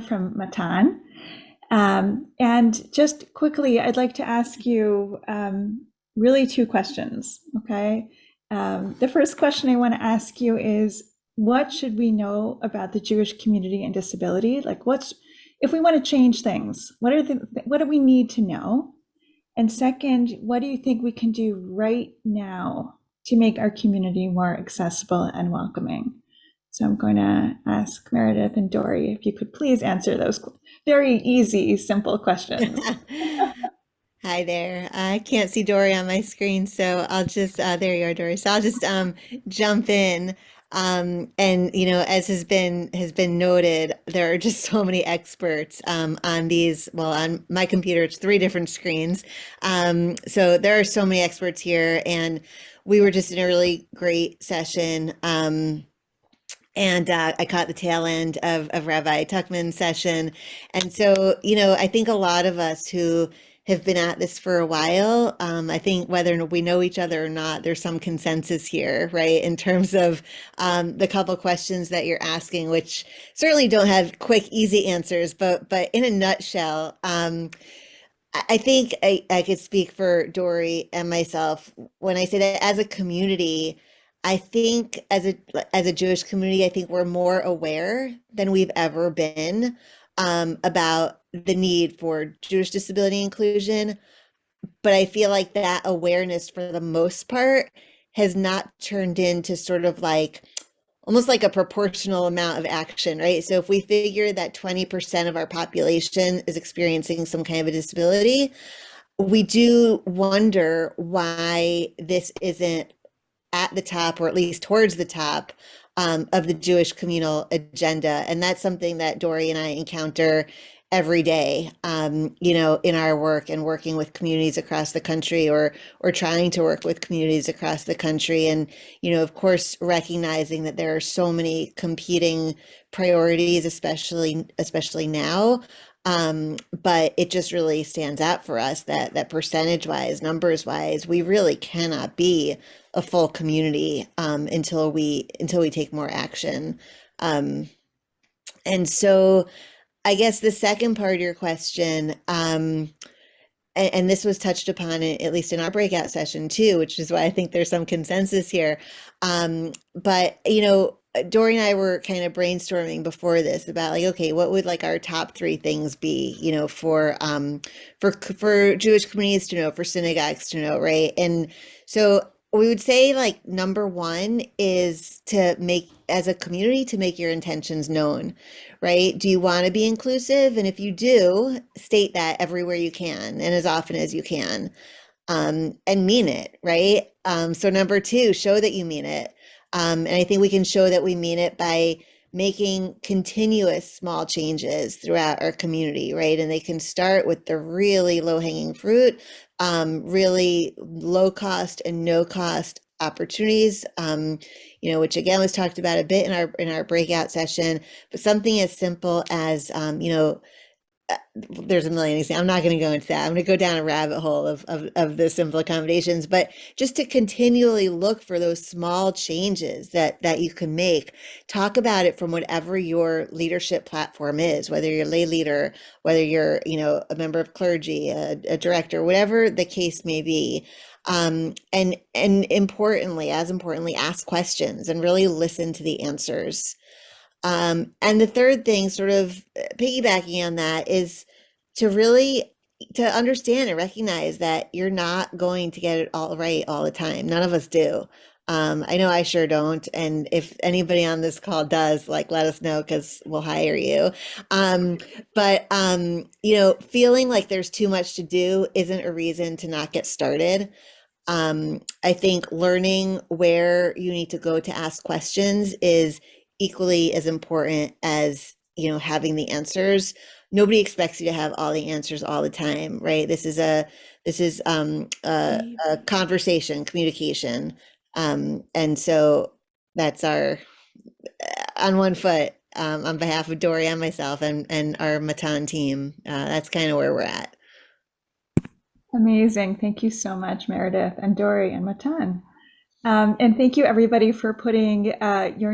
from MATAN. And just quickly, I'd like to ask you really two questions, okay? The first question I want to ask you is, what should we know about the Jewish community and disability? Like, if we want to change things, what do we need to know? And second, what do you think we can do right now to make our community more accessible and welcoming? So I'm going to ask Meredith and Dory if you could please answer those very easy, simple questions. Hi there. I can't see Dory on my screen, so I'll just, there you are, Dory. So I'll just jump in. And as has been noted, there are just so many experts on these. Well, on my computer, it's three different screens. So there are so many experts here, and we were just in a really great session. And I caught the tail end of Rabbi Tuchman's session. And so, I think a lot of us who have been at this for a while, I think whether we know each other or not, there's some consensus here, right? In terms of the couple questions that you're asking, which certainly don't have quick, easy answers, but in a nutshell, I think I could speak for Dory and myself when I say that as a community, I think as a Jewish community, I think we're more aware than we've ever been about the need for Jewish disability inclusion. But I feel like that awareness, for the most part, has not turned into sort of like almost like a proportional amount of action, right? So if we figure that 20% of our population is experiencing some kind of a disability, we do wonder why this isn't at the top, or at least towards the top, of the Jewish communal agenda. And that's something that Dory and I encounter every day, in our work and working with communities across the country, or trying to work with communities across the country. And, of course, recognizing that there are so many competing priorities, especially now. But it just really stands out for us that percentage wise, numbers wise, we really cannot be a full community until we take more action. And so I guess the second part of your question, and this was touched upon at least in our breakout session too, which is why I think there's some consensus here. But Dory and I were kind of brainstorming before this about like, okay, what would like our top three things be, for Jewish communities to know, for synagogues to know, right? And so we would say like number one is to make, as a community, to make your intentions known, right? Do you want to be inclusive? And if you do, state that everywhere you can and as often as you can, and mean it, right? So number two, show that you mean it. And I think we can show that we mean it by making continuous small changes throughout our community, right? And they can start with the really low-hanging fruit, really low cost and no cost opportunities, which again was talked about a bit in our breakout session, but something as simple as, there's a million examples. I'm not going to go into that. I'm going to go down a rabbit hole of the simple accommodations, but just to continually look for those small changes that you can make. Talk about it from whatever your leadership platform is, whether you're a lay leader, whether you're, a member of clergy, a director, whatever the case may be. And importantly, ask questions and really listen to the answers. And the third thing, sort of piggybacking on that, is to understand and recognize that you're not going to get it all right all the time. None of us do. I know I sure don't. And if anybody on this call does, like, let us know, because we'll hire you. But feeling like there's too much to do isn't a reason to not get started. I think learning where you need to go to ask questions is equally as important as, having the answers. Nobody expects you to have all the answers all the time, right? This is a conversation, communication. And so that's our, on one foot, on behalf of Dory and myself and our MATAN team, that's kind of where we're at. Amazing. Thank you so much, Meredith and Dory and MATAN. And thank you everybody for putting your